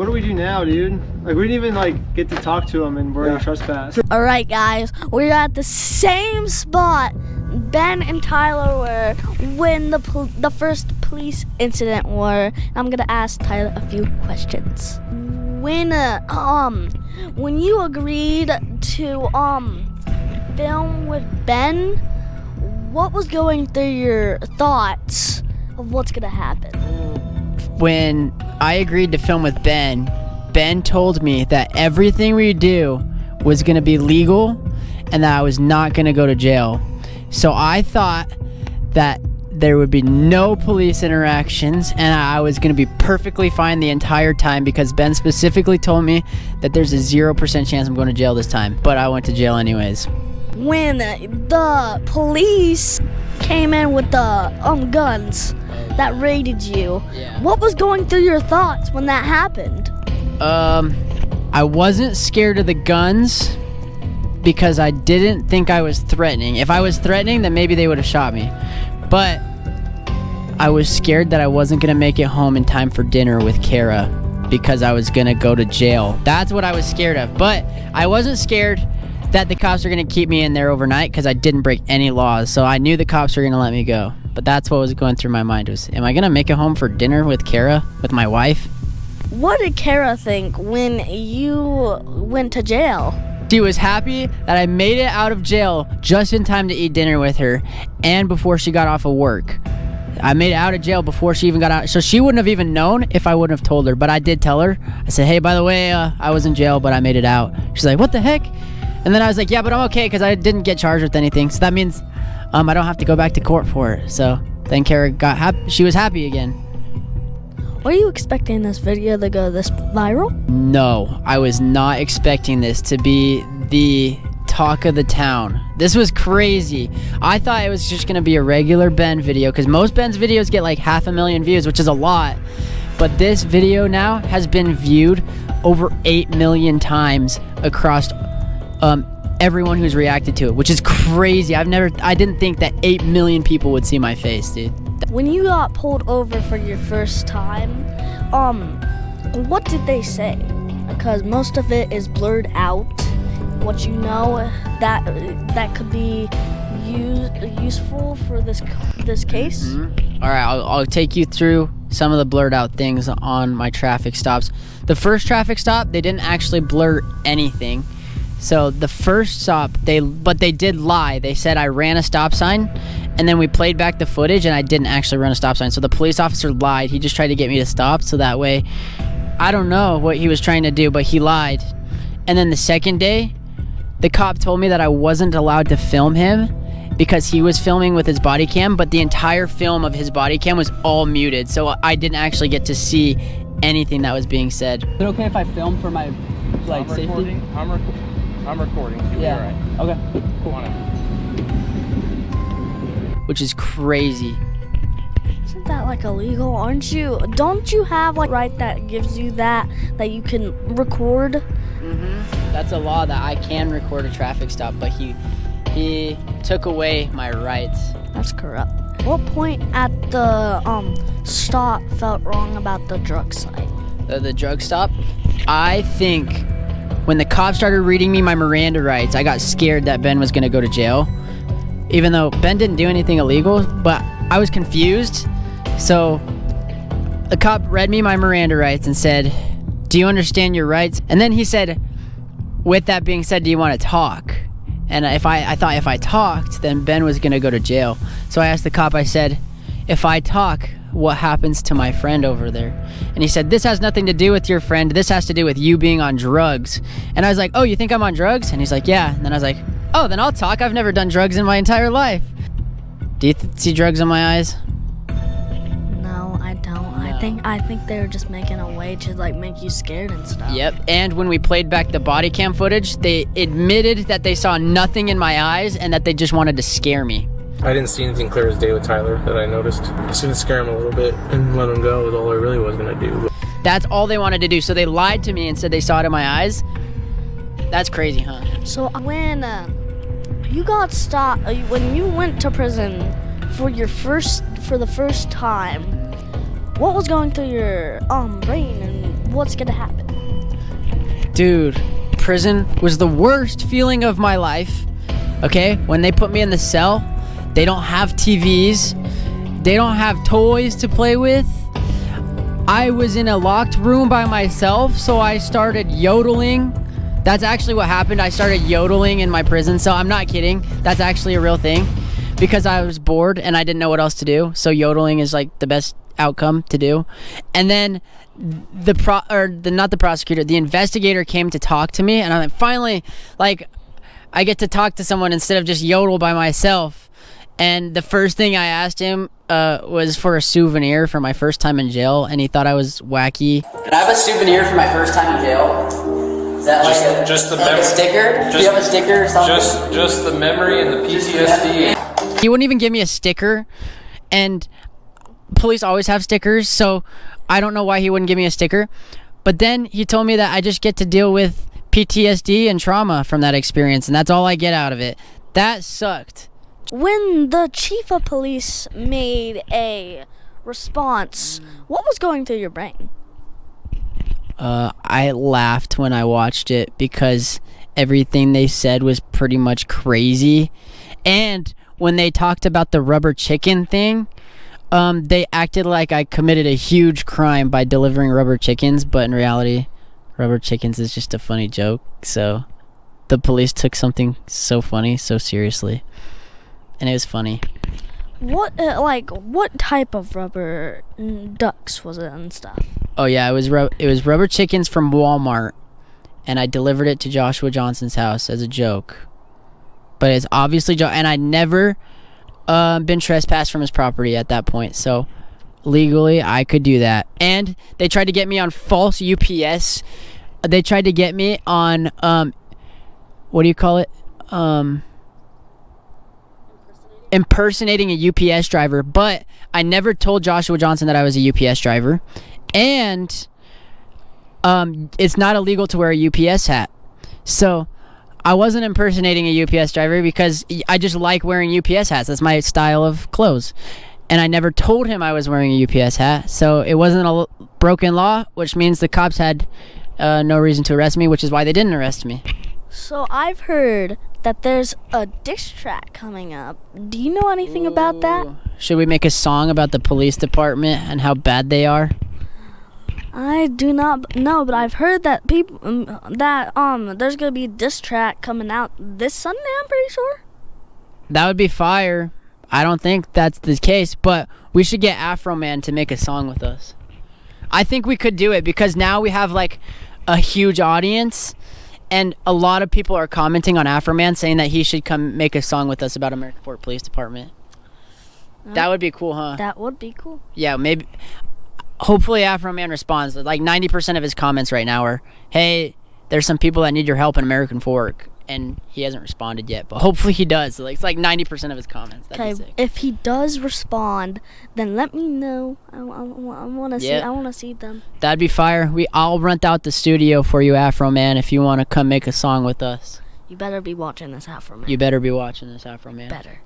What do we do now, dude? Like, we didn't even like get to talk to him, and we're gonna trespass. All right, guys, we're at the same spot Ben and Tyler were when the first police incident were. I'm gonna ask Tyler a few questions. When you agreed to film with Ben, what was going through your thoughts of what's gonna happen? When I agreed to film with Ben, Ben told me that everything we do was going to be legal and that I was not going to go to jail. So I thought that there would be no police interactions and I was going to be perfectly fine the entire time because Ben specifically told me that there's a 0% chance I'm going to jail this time. But I went to jail anyways. When the police came in with the guns that raided you, what was going through your thoughts when that happened? I wasn't scared of the guns because I didn't think I was threatening. If I was threatening, then maybe they would have shot me. But I was scared that I wasn't gonna make it home in time for dinner with Kara because I was gonna go to jail. That's what I was scared of. But I wasn't scared that the cops were gonna keep me in there overnight because I didn't break any laws. So I knew the cops were gonna let me go. But that's what was going through my mind was, am I gonna make it home for dinner with Kara, with my wife? What did Kara think when you went to jail? She was happy that I made it out of jail just in time to eat dinner with her and before she got off of work. I made it out of jail before she even got out. So she wouldn't have even known if I wouldn't have told her. But I did tell her. I said, hey, by the way, I was in jail, but I made it out. She's like, what the heck? And then I was like, yeah, but I'm okay because I didn't get charged with anything. So that means I don't have to go back to court for it. So then Kara got happy. She was happy again. Were you expecting this video to go this viral? No, I was not expecting this to be the talk of the town. This was crazy. I thought it was just gonna be a regular Ben video because most Ben's videos get like 500,000 views, which is a lot. But this video now has been viewed over 8 million times across everyone who's reacted to it, which is crazy. I didn't think that 8 million people would see my face, dude. When you got pulled over for your first time, what did they say? Because most of it is blurred out. What you know that could be useful for this case. Mm-hmm. All right, I'll take you through some of the blurred out things on my traffic stops. The first traffic stop, they didn't actually blur anything. So the first stop, they did lie. They said I ran a stop sign, and then we played back the footage, and I didn't actually run a stop sign. So the police officer lied. He just tried to get me to stop, so that way, I don't know what he was trying to do, but he lied. And then the second day, the cop told me that I wasn't allowed to film him because he was filming with his body cam, but the entire film of his body cam was all muted, so I didn't actually get to see anything that was being said. Is it okay if I film for my safety? Recording. I'm recording. Yeah. Right. Okay. Cool. On it. Which is crazy. Isn't that like illegal? Don't you have like right that gives you that you can record? Mm-hmm. That's a law that I can record a traffic stop, but he took away my rights. That's corrupt. What point at the stop felt wrong about the drug site? The drug stop? I think when the cops started reading me my Miranda rights, I got scared that Ben was gonna go to jail. Even though Ben didn't do anything illegal, but I was confused. So the cop read me my Miranda rights and said, do you understand your rights? And then he said, with that being said, do you want to talk? And I thought if I talked, then Ben was gonna go to jail. So I asked the cop, I said, if I talk, what happens to my friend over there? And he said, this has nothing to do with your friend. This has to do with you being on drugs. And I was like, oh, you think I'm on drugs? And he's like, yeah. And then I was like, oh, then I'll talk. I've never done drugs in my entire life. Do you see drugs in my eyes? No, I don't. No. I think they were just making a way to like make you scared and stuff. Yep. And when we played back the body cam footage, they admitted that they saw nothing in my eyes and that they just wanted to scare me. I didn't see anything clear as day with Tyler that I noticed. Just gonna scare him a little bit and let him go was all I really was gonna do. That's all they wanted to do. So they lied to me and said they saw it in my eyes. That's crazy, huh? So when you got stopped, when you went to prison for the first time, what was going through your brain and what's gonna happen? Dude, prison was the worst feeling of my life. Okay? When they put me in the cell, they don't have TVs. They don't have toys to play with. I was in a locked room by myself, so I started yodeling. That's actually what happened. I started yodeling in my prison cell. I'm not kidding. That's actually a real thing. Because I was bored and I didn't know what else to do. So yodeling is like the best outcome to do. And then the investigator came to talk to me, and I'm like, finally, like, I get to talk to someone instead of just yodel by myself. And the first thing I asked him was for a souvenir for my first time in jail, and he thought I was wacky. Can I have a souvenir for my first time in jail? Is that just a sticker? Do you have a sticker or something? Just the memory and the PTSD. He wouldn't even give me a sticker, and police always have stickers, so I don't know why he wouldn't give me a sticker. But then he told me that I just get to deal with PTSD and trauma from that experience, and that's all I get out of it. That sucked. When the chief of police made a response, what was going through your brain? I laughed when I watched it because everything they said was pretty much crazy. And when they talked about the rubber chicken thing, they acted like I committed a huge crime by delivering rubber chickens, but in reality, rubber chickens is just a funny joke. So the police took something so funny so seriously, and it was funny. What type of rubber ducks was it and stuff? Oh yeah, it was rubber chickens from Walmart, and I delivered it to Joshua Johnson's house as a joke. But it's obviously and I'd never been trespassed from his property at that point, so legally I could do that. And they tried to get me on false UPS. They tried to get me on what do you call it? Impersonating a UPS driver, but I never told Joshua Johnson that I was a UPS driver, and it's not illegal to wear a UPS hat. So I wasn't impersonating a UPS driver because I just like wearing UPS hats. That's my style of clothes. And I never told him I was wearing a UPS hat, so it wasn't a broken law, which means the cops had no reason to arrest me, which is why they didn't arrest me. So I've heard that there's a diss track coming up. Do you know anything about that? Should we make a song about the police department and how bad they are? I do not know, but I've heard that there's gonna be a diss track coming out this Sunday. I'm pretty sure. That would be fire. I don't think that's the case, but we should get Afro Man to make a song with us. I think we could do it because now we have like a huge audience. And a lot of people are commenting on Afro Man saying that he should come make a song with us about American Fort Police Department. That would be cool, huh? That would be cool. Yeah, maybe. Hopefully Afro Man responds. Like 90% of his comments right now are, hey, there's some people that need your help in American Fork. And he hasn't responded yet, but hopefully he does. Like, it's like 90% of his comments. Okay, if he does respond, then let me know. I want to see them. That'd be fire. I'll rent out the studio for you, Afro Man, if you want to come make a song with us. You better be watching this, Afro Man. You better be watching this, Afro Man. Better.